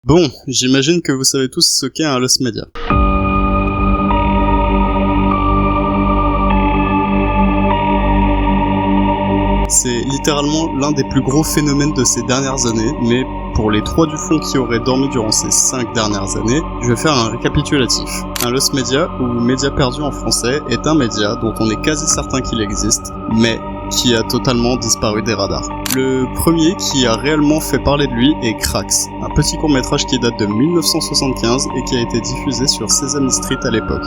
Bon, j'imagine que vous savez tous ce qu'est un loss media. C'est littéralement l'un des plus gros phénomènes de ces dernières années, mais pour les 3 du fond qui auraient dormi durant ces 5 dernières années, je vais faire un récapitulatif. Un lost media, ou média perdu en français, est un média dont on est quasi certain qu'il existe, mais qui a totalement disparu des radars. Le premier qui a réellement fait parler de lui est Crax, un petit court-métrage qui date de 1975 et qui a été diffusé sur Sesame Street à l'époque.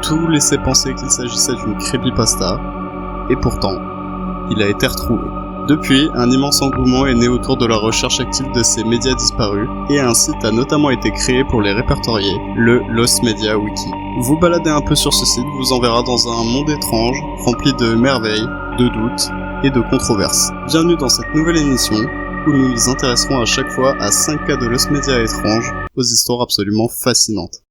Tout laissait penser qu'il s'agissait d'une creepypasta, et pourtant, il a été retrouvé. Depuis, un immense engouement est né autour de la recherche active de ces médias disparus, et un site a notamment été créé pour les répertorier, le Lost Media Wiki. Vous baladez un peu sur ce site vous enverra dans un monde étrange, rempli de merveilles, de doutes et de controverses. Bienvenue dans cette nouvelle émission, où nous nous intéresserons à chaque fois à 5 cas de Lost Media étranges, aux histoires absolument fascinantes.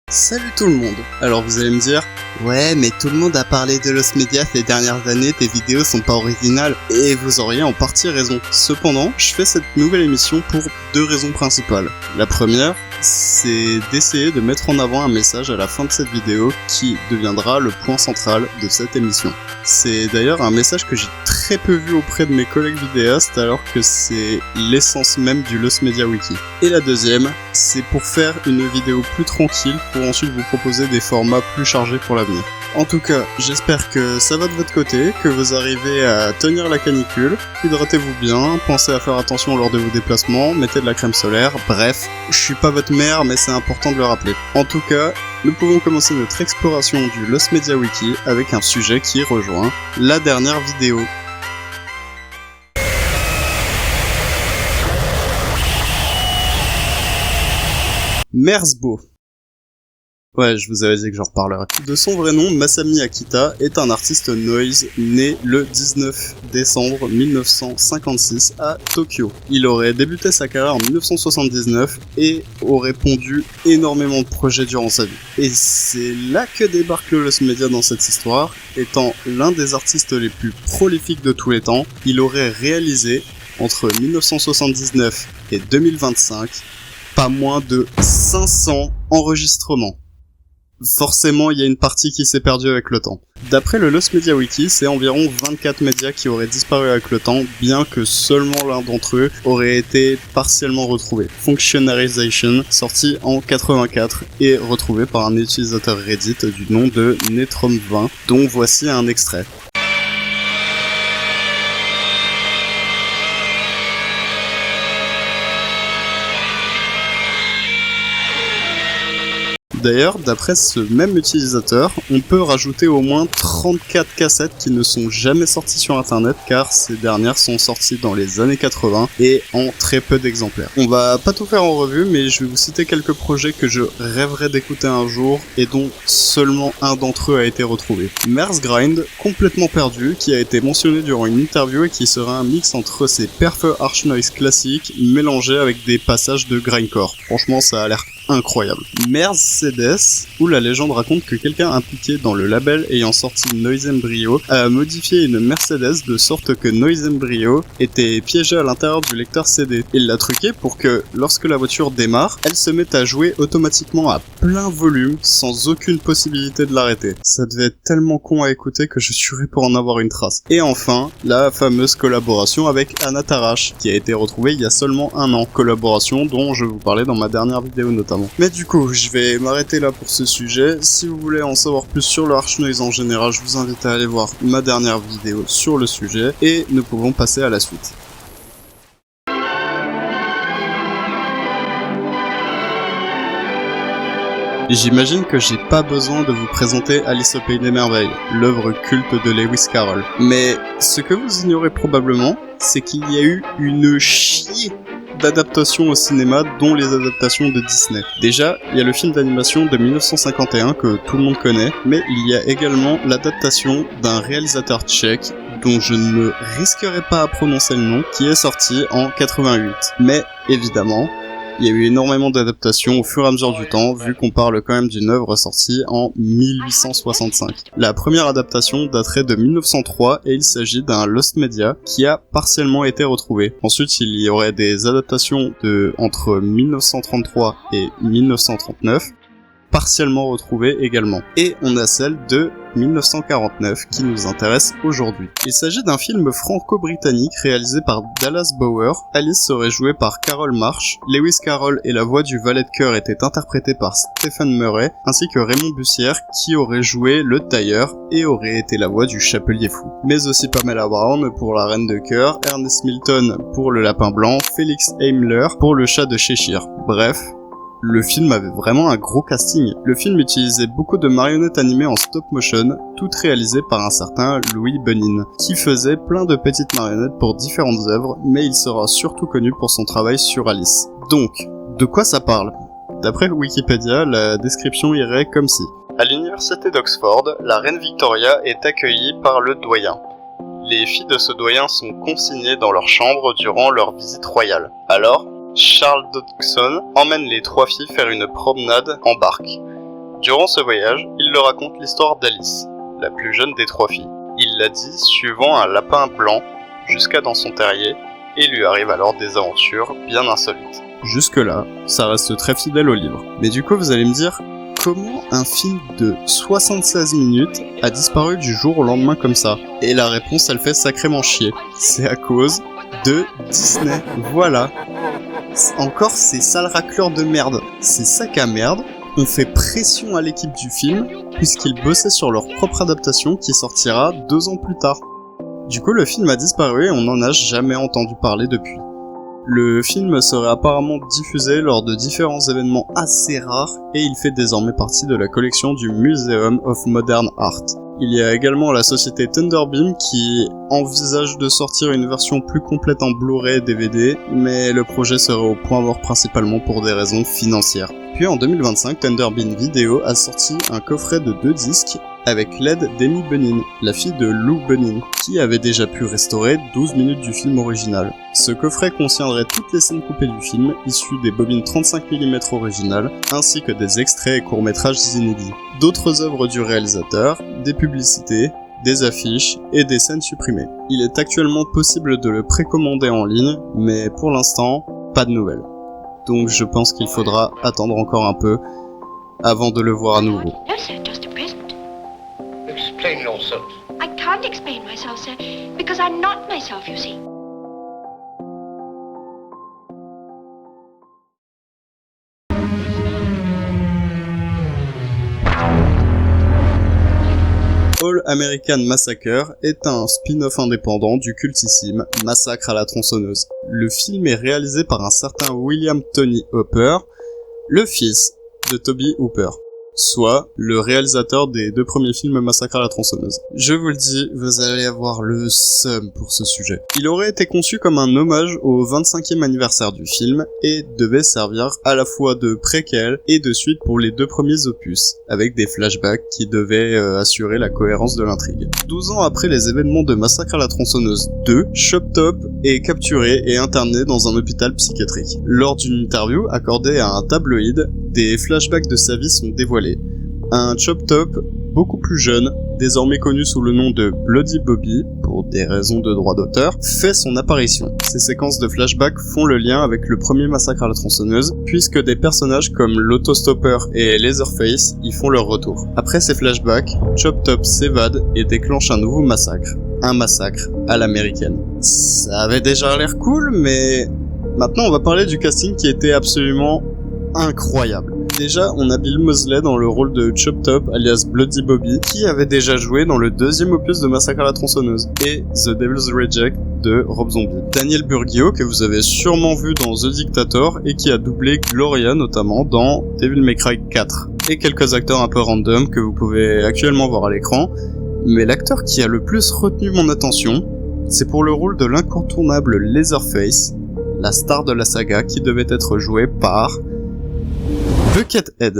Salut tout le monde. Alors vous allez me dire, ouais mais tout le monde a parlé de Lost Media ces dernières années, tes vidéos sont pas originales, et vous auriez en partie raison. Cependant, je fais cette nouvelle émission pour 2 raisons principales. La première, c'est d'essayer de mettre en avant un message à la fin de cette vidéo qui deviendra le point central de cette émission. C'est d'ailleurs un message que j'ai très peu vu auprès de mes collègues vidéastes alors que c'est l'essence même du Lost Media Wiki. Et la deuxième, c'est pour faire une vidéo plus tranquille pour ensuite vous proposer des formats plus chargés pour l'avenir. En tout cas, j'espère que ça va de votre côté, que vous arrivez à tenir la canicule, hydratez-vous bien, pensez à faire attention lors de vos déplacements, mettez de la crème solaire, bref, je suis pas votre mère mais c'est important de le rappeler. En tout cas, nous pouvons commencer notre exploration du Lost Media Wiki avec un sujet qui rejoint la dernière vidéo. Merzbow. Ouais, je vous avais dit que j'en reparlerai. De son vrai nom, Masami Akita est un artiste noise né le 19 décembre 1956 à Tokyo. Il aurait débuté sa carrière en 1979 et aurait pondu énormément de projets durant sa vie. Et c'est là que débarque le Lost Media dans cette histoire. Étant l'un des artistes les plus prolifiques de tous les temps, il aurait réalisé, entre 1979 et 2025, pas moins de 500 enregistrements. Forcément, il y a une partie qui s'est perdue avec le temps. D'après le Lost Media Wiki, c'est environ 24 médias qui auraient disparu avec le temps, bien que seulement l'un d'entre eux aurait été partiellement retrouvé. Functionarization, sorti en 84 et retrouvé par un utilisateur Reddit du nom de Netrom20, dont voici un extrait. D'ailleurs, d'après ce même utilisateur, on peut rajouter au moins 34 cassettes qui ne sont jamais sorties sur internet car ces dernières sont sorties dans les années 80 et en très peu d'exemplaires. On va pas tout faire en revue, mais je vais vous citer quelques projets que je rêverais d'écouter un jour et dont seulement un d'entre eux a été retrouvé. Merzgrind, complètement perdu, qui a été mentionné durant une interview et qui sera un mix entre ses perf harsh noise classiques mélangés avec des passages de grindcore. Franchement, ça a l'air incroyable. Mercedes, où la légende raconte que quelqu'un impliqué dans le label ayant sorti Noise Embryo a modifié une Mercedes de sorte que Noise Embryo était piégée à l'intérieur du lecteur CD. Il l'a truqué pour que, lorsque la voiture démarre, elle se mette à jouer automatiquement à plein volume sans aucune possibilité de l'arrêter. Ça devait être tellement con à écouter que je jurais pour en avoir une trace. Et enfin, la fameuse collaboration avec Anna Tarash, qui a été retrouvée il y a seulement 1 an. Collaboration dont je vous parlais dans ma dernière vidéo notamment. Mais du coup, je vais m'arrêter là pour ce sujet. Si vous voulez en savoir plus sur le harsh noise en général, je vous invite à aller voir ma dernière vidéo sur le sujet et nous pouvons passer à la suite. J'imagine que j'ai pas besoin de vous présenter Alice au Pays des Merveilles, l'œuvre culte de Lewis Carroll. Mais ce que vous ignorez probablement, c'est qu'il y a eu une chier d'adaptations au cinéma, dont les adaptations de Disney. Déjà, il y a le film d'animation de 1951 que tout le monde connaît, mais il y a également l'adaptation d'un réalisateur tchèque dont je ne risquerai pas à prononcer le nom, qui est sorti en 88. Mais évidemment, Il y a eu énormément d'adaptations au fur et à mesure du temps, vu qu'on parle quand même d'une œuvre sortie en 1865. La première adaptation daterait de 1903 et il s'agit d'un Lost Media qui a partiellement été retrouvé. Ensuite, il y aurait des adaptations entre 1933 et 1939, partiellement retrouvées également. Et on a celle de 1949 qui nous intéresse aujourd'hui. Il s'agit d'un film franco-britannique réalisé par Dallas Bauer. Alice serait jouée par Carol Marsh, Lewis Carroll et la voix du valet de cœur était interprétée par Stephen Murray, ainsi que Raymond Bussière qui aurait joué le tailleur et aurait été la voix du chapelier fou. Mais aussi Pamela Brown pour la reine de cœur, Ernest Milton pour le lapin blanc, Felix Heimler pour le chat de Cheshire. Bref, le film avait vraiment un gros casting. Le film utilisait beaucoup de marionnettes animées en stop motion, toutes réalisées par un certain Louis Benin, qui faisait plein de petites marionnettes pour différentes œuvres, mais il sera surtout connu pour son travail sur Alice. Donc, de quoi ça parle ? D'après Wikipédia, la description irait comme ci. À l'université d'Oxford, la reine Victoria est accueillie par le doyen. Les filles de ce doyen sont consignées dans leur chambre durant leur visite royale. Alors, Charles Dodgson emmène les 3 filles faire une promenade en barque. Durant ce voyage, il leur raconte l'histoire d'Alice, la plus jeune des 3 filles. Il la dit suivant un lapin blanc jusqu'à dans son terrier et lui arrive alors des aventures bien insolites. Jusque-là, ça reste très fidèle au livre. Mais du coup, vous allez me dire, comment un film de 76 minutes a disparu du jour au lendemain comme ça ? Et la réponse, elle fait sacrément chier. C'est à cause de Disney. Voilà. Encore ces sales racleurs de merde. Ces sacs à merde ont fait pression à l'équipe du film puisqu'ils bossaient sur leur propre adaptation qui sortira 2 ans plus tard. Du coup, le film a disparu et on n'en a jamais entendu parler depuis. Le film serait apparemment diffusé lors de différents événements assez rares et il fait désormais partie de la collection du Museum of Modern Art. Il y a également la société Thunderbeam qui envisage de sortir une version plus complète en Blu-ray et DVD, mais le projet serait au point mort principalement pour des raisons financières. Puis en 2025, Thunderbeam Video a sorti un coffret de 2 disques avec l'aide d'Amy Benin, la fille de Lou Benin, qui avait déjà pu restaurer 12 minutes du film original. Ce coffret contiendrait toutes les scènes coupées du film, issues des bobines 35 mm originales, ainsi que des extraits et courts-métrages inédits. D'autres œuvres du réalisateur, des publicités, des affiches et des scènes supprimées. Il est actuellement possible de le précommander en ligne, mais pour l'instant, pas de nouvelles. Donc je pense qu'il faudra attendre encore un peu avant de le voir à nouveau. Explain yourself. I can't explain myself, sir, because I'm not myself, you see. All American Massacre est un spin-off indépendant du cultissime Massacre à la tronçonneuse. Le film est réalisé par un certain William Tony Hooper, le fils de Toby Hooper, soit le réalisateur des 2 premiers films Massacre à la tronçonneuse. Je vous le dis, vous allez avoir le seum pour ce sujet. Il aurait été conçu comme un hommage au 25e anniversaire du film et devait servir à la fois de préquel et de suite pour les 2 premiers opus, avec des flashbacks qui devaient assurer la cohérence de l'intrigue. 12 ans après les événements de Massacre à la tronçonneuse 2, Chop Top est capturé et interné dans un hôpital psychiatrique. Lors d'une interview accordée à un tabloïd, des flashbacks de sa vie sont dévoilés. Un Chop Top beaucoup plus jeune, désormais connu sous le nom de Bloody Bobby, pour des raisons de droit d'auteur, fait son apparition. Ces séquences de flashback font le lien avec le premier Massacre à la tronçonneuse, puisque des personnages comme l'autostopper et Leatherface y font leur retour. Après ces flashbacks, Chop Top s'évade et déclenche un nouveau massacre. Un massacre à l'américaine. Ça avait déjà l'air cool, mais maintenant on va parler du casting qui était absolument incroyable. Déjà, on a Bill Moseley dans le rôle de Chop Top, alias Bloody Bobby, qui avait déjà joué dans le 2e opus de Massacre à la tronçonneuse, et The Devil's Reject de Rob Zombie. Daniel Burgio, que vous avez sûrement vu dans The Dictator, et qui a doublé Gloria notamment dans Devil May Cry 4. Et quelques acteurs un peu random que vous pouvez actuellement voir à l'écran, mais l'acteur qui a le plus retenu mon attention, c'est pour le rôle de l'incontournable Leatherface, la star de la saga qui devait être jouée par Buckethead.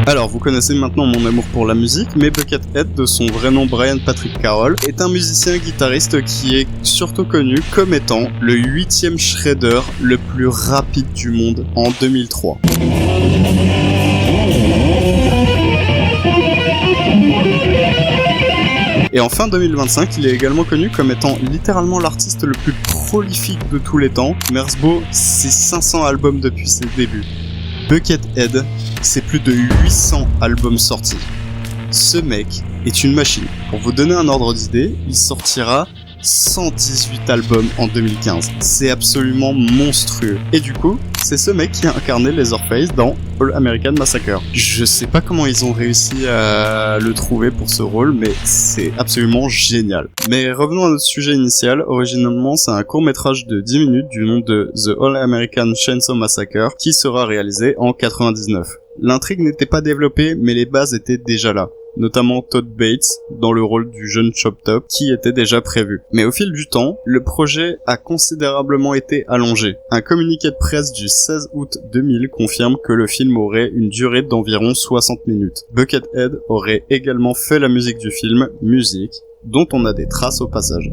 Alors, vous connaissez maintenant mon amour pour la musique, mais Buckethead, de son vrai nom Brian Patrick Carroll, est un musicien-guitariste qui est surtout connu comme étant le 8e shredder le plus rapide du monde en 2003. Et en fin 2025, il est également connu comme étant littéralement l'artiste le plus prolifique de tous les temps. Merzbow, c'est 500 albums depuis ses débuts. Buckethead, c'est plus de 800 albums sortis. Ce mec est une machine. Pour vous donner un ordre d'idée, il sortira 118 albums en 2015. C'est absolument monstrueux. Et du coup, c'est ce mec qui a incarné Leatherface dans All American Massacre. Je sais pas comment ils ont réussi à le trouver pour ce rôle, mais c'est absolument génial. Mais revenons à notre sujet initial. Originalement, c'est un court-métrage de 10 minutes du nom de The All American Chainsaw Massacre qui sera réalisé en 99. L'intrigue n'était pas développée, mais les bases étaient déjà là. Notamment Todd Bates dans le rôle du jeune Chop Top qui était déjà prévu. Mais au fil du temps, le projet a considérablement été allongé. Un communiqué de presse du 16 août 2000 confirme que le film aurait une durée d'environ 60 minutes. Buckethead aurait également fait la musique du film, musique dont on a des traces au passage.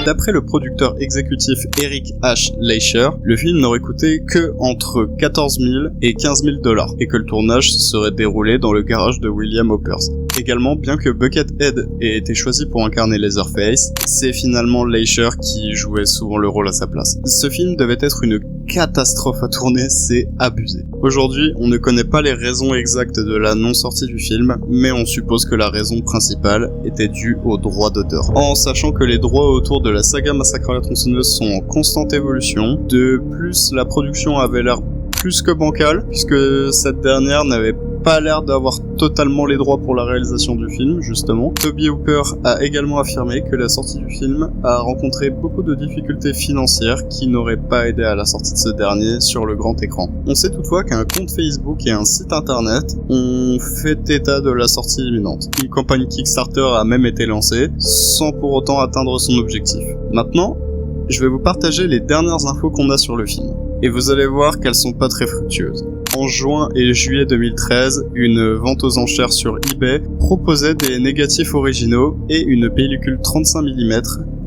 D'après le producteur exécutif Eric H. Leisher, le film n'aurait coûté que entre 14 000 et 15 000 $ et que le tournage serait déroulé dans le garage de William Hoppers. Également, bien que Buckethead ait été choisi pour incarner Leatherface, c'est finalement Leisher qui jouait souvent le rôle à sa place. Ce film devait être une catastrophe à tourner, c'est abusé. Aujourd'hui, on ne connaît pas les raisons exactes de la non-sortie du film, mais on suppose que la raison principale était due aux droits d'auteur. En sachant que les droits autour de la saga Massacre à la tronçonneuse sont en constante évolution, de plus la production avait l'air plus que bancale, puisque cette dernière n'avait pas l'air d'avoir totalement les droits pour la réalisation du film, justement. Tobe Hooper a également affirmé que la sortie du film a rencontré beaucoup de difficultés financières qui n'auraient pas aidé à la sortie de ce dernier sur le grand écran. On sait toutefois qu'un compte Facebook et un site internet ont fait état de la sortie imminente. Une campagne Kickstarter a même été lancée, sans pour autant atteindre son objectif. Maintenant, je vais vous partager les dernières infos qu'on a sur le film. Et vous allez voir qu'elles sont pas très fructueuses. En juin et juillet 2013, une vente aux enchères sur eBay proposait des négatifs originaux et une pellicule 35 mm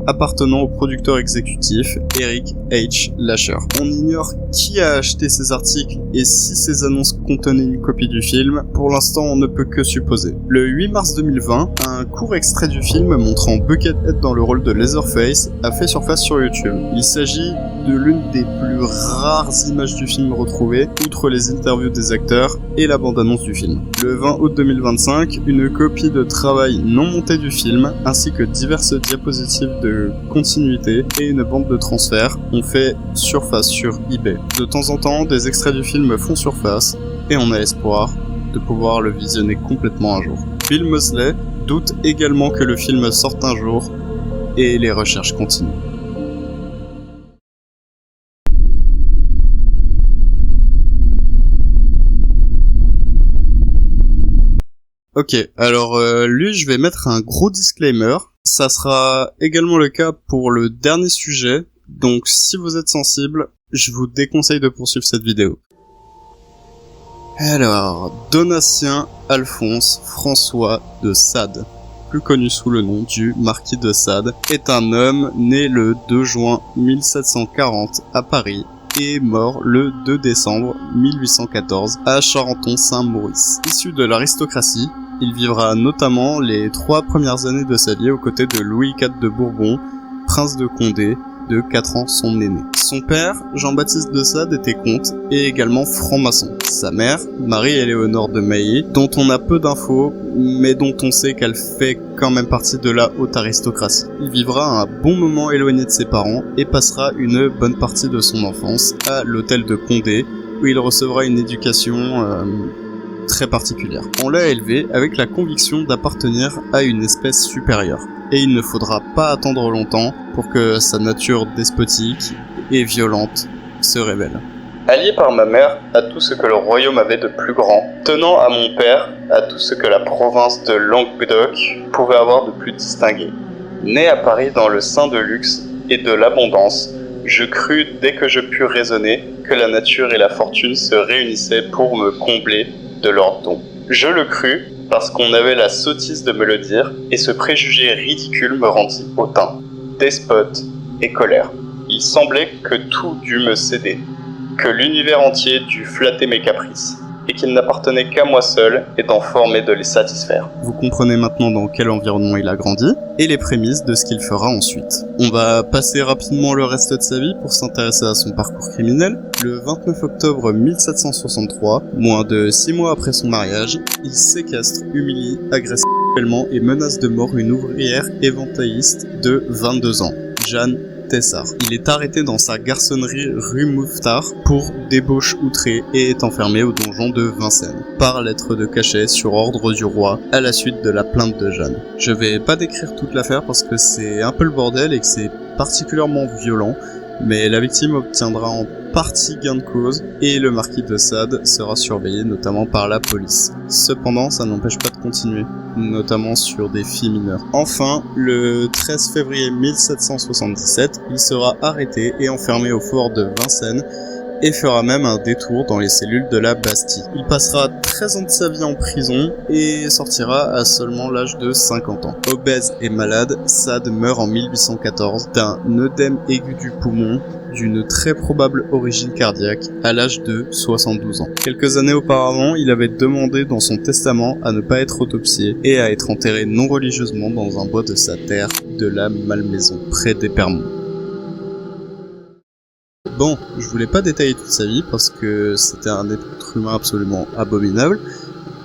appartenant au producteur exécutif Eric H. Leisher. On ignore qui a acheté ces articles et si ces annonces contenaient une copie du film. Pour l'instant, on ne peut que supposer. Le 8 mars 2020, un court extrait du film montrant Buckethead dans le rôle de Leatherface a fait surface sur YouTube. Il s'agit de l'une des plus rares images du film retrouvées, outre les interviews des acteurs et la bande-annonce du film. Le 20 août 2025, une copie de travail non montée du film, ainsi que diverses diapositives de continuité et une bande de transfert ont fait surface sur eBay. De temps en temps, des extraits du film font surface et on a espoir de pouvoir le visionner complètement un jour. Bill Moseley doute également que le film sorte un jour et les recherches continuent. Ok, alors lui je vais mettre un gros disclaimer. Ça sera également le cas pour le dernier sujet, donc si vous êtes sensible, je vous déconseille de poursuivre cette vidéo. Alors, Donatien Alphonse François de Sade, plus connu sous le nom du Marquis de Sade, est un homme né le 2 juin 1740 à Paris et mort le 2 décembre 1814 à Charenton-Saint-Maurice. Issu de l'aristocratie, il vivra notamment les 3 premières années de sa vie aux côtés de Louis IV de Bourbon, prince de Condé, de 4 ans son aîné. Son père, Jean-Baptiste de Sade, était comte et également franc-maçon. Sa mère, Marie-Éléonore de Maillé, dont on a peu d'infos, mais dont on sait qu'elle fait quand même partie de la haute aristocratie. Il vivra un bon moment éloigné de ses parents et passera une bonne partie de son enfance à l'hôtel de Condé, où il recevra une éducation très particulière. On l'a élevé avec la conviction d'appartenir à une espèce supérieure. Et il ne faudra pas attendre longtemps pour que sa nature despotique et violente se révèle. Allié par ma mère à tout ce que le royaume avait de plus grand, tenant à mon père à tout ce que la province de Languedoc pouvait avoir de plus distingué. Né à Paris dans le sein de luxe et de l'abondance, je crus dès que je pus raisonner que la nature et la fortune se réunissaient pour me combler de leurs dons. Je le crus parce qu'on avait la sottise de me le dire, et ce préjugé ridicule me rendit hautain, despote et colère. Il semblait que tout dût me céder, que l'univers entier dût flatter mes caprices, et qu'il n'appartenait qu'à moi seul et d'en former de les satisfaire. Vous comprenez maintenant dans quel environnement il a grandi, et les prémices de ce qu'il fera ensuite. On va passer rapidement le reste de sa vie pour s'intéresser à son parcours criminel. Le 29 octobre 1763, moins de 6 mois après son mariage, il séquestre, humilie, agresse sexuellement et menace de mort une ouvrière éventailliste de 22 ans, Jeanne Tessard. Il est arrêté dans sa garçonnerie rue Mouffetard pour débauche outrée et est enfermé au donjon de Vincennes, par lettre de cachet sur ordre du roi, à la suite de la plainte de Jeanne. Je vais pas décrire toute l'affaire parce que c'est un peu le bordel et que c'est particulièrement violent, mais la victime obtiendra en partie gain de cause et le marquis de Sade sera surveillé notamment par la police. Cependant, ça n'empêche pas de continuer, notamment sur des filles mineures. Enfin, le 13 février 1777, il sera arrêté et enfermé au fort de Vincennes et fera même un détour dans les cellules de la Bastille. Il passera 13 ans de sa vie en prison et sortira à seulement l'âge de 50 ans. Obèse et malade, Sade meurt en 1814 d'un œdème aigu du poumon d'une très probable origine cardiaque à l'âge de 72 ans. Quelques années auparavant, il avait demandé dans son testament à ne pas être autopsié et à être enterré non religieusement dans un bois de sa terre de la Malmaison, près d'Épermont. Bon, je voulais pas détailler toute sa vie parce que c'était un être humain absolument abominable,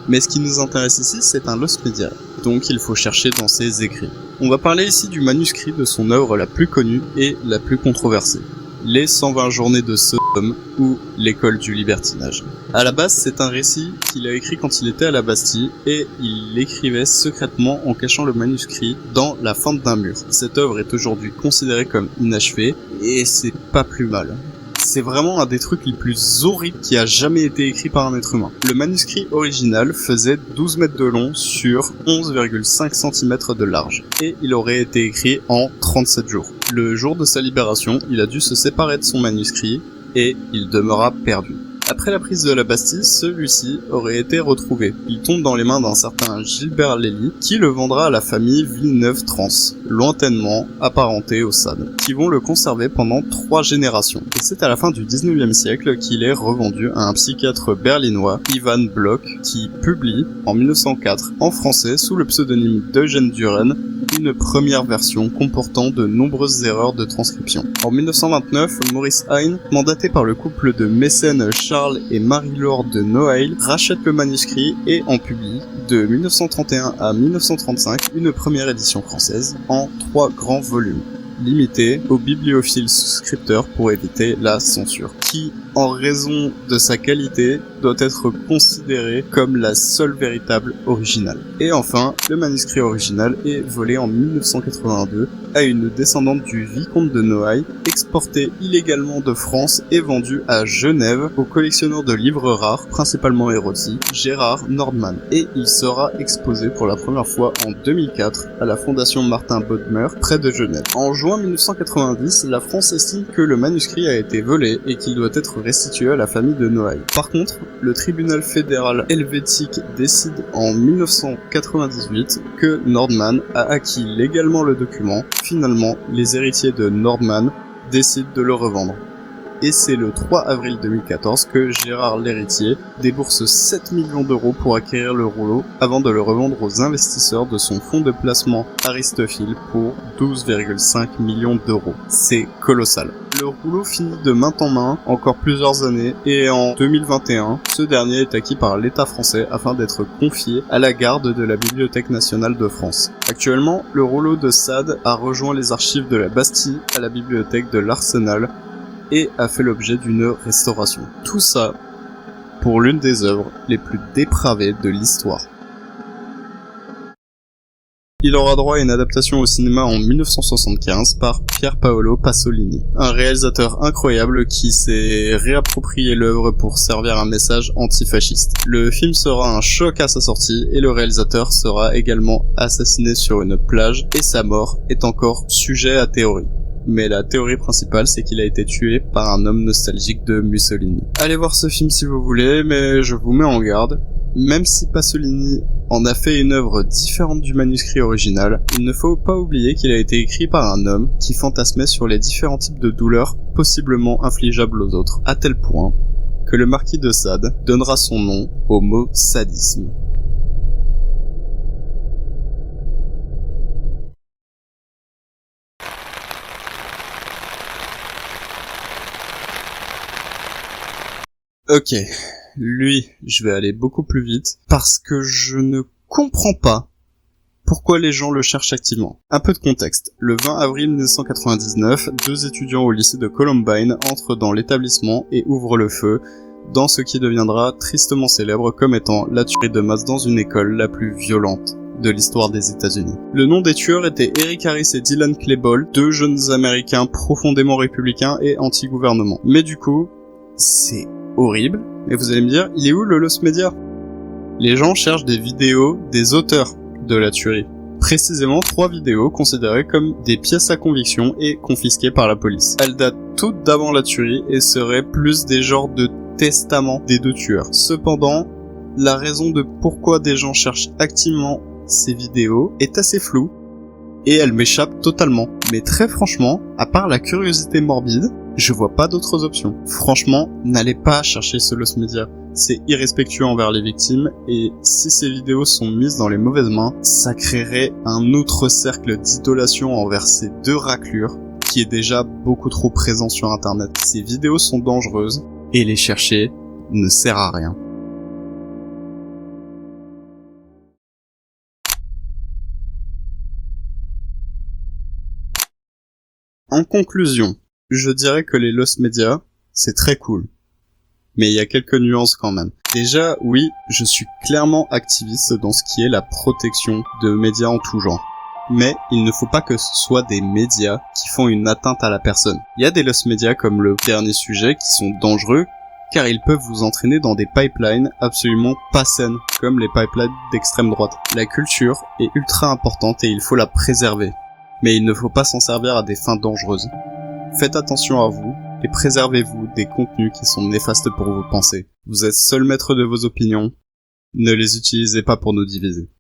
mais ce qui nous intéresse ici, c'est un lost media, donc il faut chercher dans ses écrits. On va parler ici du manuscrit de son œuvre la plus connue et la plus controversée, les 120 journées de Sodome ou l'école du libertinage. À la base, c'est un récit qu'il a écrit quand il était à la Bastille et il l'écrivait secrètement en cachant le manuscrit dans la fente d'un mur. Cette œuvre est aujourd'hui considérée comme inachevée et c'est pas plus mal. C'est vraiment un des trucs les plus horribles qui a jamais été écrit par un être humain. Le manuscrit original faisait 12 mètres de long sur 11,5 cm de large et il aurait été écrit en 37 jours. Le jour de sa libération, il a dû se séparer de son manuscrit et il demeura perdu. Après la prise de la Bastille, celui-ci aurait été retrouvé. Il tombe dans les mains d'un certain Gilbert Lely, qui le vendra à la famille Villeneuve-Trans, lointainement apparentée au Sade, qui vont le conserver pendant 3 générations. Et c'est à la fin du 19e siècle qu'il est revendu à un psychiatre berlinois, Ivan Bloch, qui publie, en 1904, en français, sous le pseudonyme d'Eugène Duren, une première version comportant de nombreuses erreurs de transcription. En 1929, Maurice Hein, mandaté par le couple de mécènes Charles et Marie-Laure de Noailles, rachète le manuscrit et en publie, de 1931 à 1935, une première édition française en 3 grands volumes, limité aux bibliophiles souscripteurs pour éviter la censure, qui, en raison de sa qualité, doit être considéré comme la seule véritable originale. Et enfin, le manuscrit original est volé en 1982 à une descendante du vicomte de Noailles, exporté illégalement de France et vendu à Genève au collectionneur de livres rares, principalement érotiques, Gérard Nordman. Et il sera exposé pour la première fois en 2004 à la Fondation Martin Bodmer, près de Genève. En juin 1990, la France estime que le manuscrit a été volé et qu'il doit être restitué à la famille de Noailles. Par contre, le tribunal fédéral helvétique décide en 1998 que Nordman a acquis légalement le document. Finalement, les héritiers de Nordman décident de le revendre. Et c'est le 3 avril 2014 que Gérard l'héritier débourse 7 millions d'euros pour acquérir le rouleau avant de le revendre aux investisseurs de son fonds de placement Aristophil pour 12,5 millions d'euros. C'est colossal. Le rouleau finit de main en main encore plusieurs années et en 2021, ce dernier est acquis par l'État français afin d'être confié à la garde de la Bibliothèque nationale de France. Actuellement, le rouleau de Sade a rejoint les archives de la Bastille à la bibliothèque de l'Arsenal et a fait l'objet d'une restauration. Tout ça pour l'une des œuvres les plus dépravées de l'histoire. Il aura droit à une adaptation au cinéma en 1975 par Pier Paolo Pasolini, un réalisateur incroyable qui s'est réapproprié l'œuvre pour servir un message antifasciste. Le film sera un choc à sa sortie et le réalisateur sera également assassiné sur une plage et sa mort est encore sujet à théorie. Mais la théorie principale, c'est qu'il a été tué par un homme nostalgique de Mussolini. Allez voir ce film si vous voulez, mais je vous mets en garde. Même si Pasolini en a fait une œuvre différente du manuscrit original, il ne faut pas oublier qu'il a été écrit par un homme qui fantasmait sur les différents types de douleurs possiblement infligeables aux autres, à tel point que le marquis de Sade donnera son nom au mot sadisme. Ok, lui, je vais aller beaucoup plus vite, parce que je ne comprends pas pourquoi les gens le cherchent activement. Un peu de contexte. Le 20 avril 1999, 2 étudiants au lycée de Columbine entrent dans l'établissement et ouvrent le feu dans ce qui deviendra tristement célèbre comme étant la tuerie de masse dans une école la plus violente de l'histoire des États-Unis. Le nom des tueurs était Eric Harris et Dylan Klebold, 2 jeunes américains profondément républicains et anti-gouvernement. Mais du coup, c'est horrible. Et vous allez me dire, il est où le lost media ? Les gens cherchent des vidéos des auteurs de la tuerie. Précisément 3 vidéos considérées comme des pièces à conviction et confisquées par la police. Elles datent toutes d'avant la tuerie et seraient plus des genres de testaments des 2 tueurs. Cependant, la raison de pourquoi des gens cherchent activement ces vidéos est assez floue et elle m'échappe totalement. Mais très franchement, à part la curiosité morbide, je vois pas d'autres options. Franchement, n'allez pas chercher ce lost media. C'est irrespectueux envers les victimes et si ces vidéos sont mises dans les mauvaises mains, ça créerait un autre cercle d'idolation envers ces 2 raclures qui est déjà beaucoup trop présent sur internet. Ces vidéos sont dangereuses et les chercher ne sert à rien. En conclusion, je dirais que les lost media, c'est très cool. Mais il y a quelques nuances quand même. Déjà, oui, je suis clairement activiste dans ce qui est la protection de médias en tout genre. Mais il ne faut pas que ce soit des médias qui font une atteinte à la personne. Il y a des lost media comme le dernier sujet qui sont dangereux car ils peuvent vous entraîner dans des pipelines absolument pas saines, comme les pipelines d'extrême droite. La culture est ultra importante et il faut la préserver. Mais il ne faut pas s'en servir à des fins dangereuses. Faites attention à vous et préservez-vous des contenus qui sont néfastes pour vos pensées. Vous êtes seul maître de vos opinions, ne les utilisez pas pour nous diviser.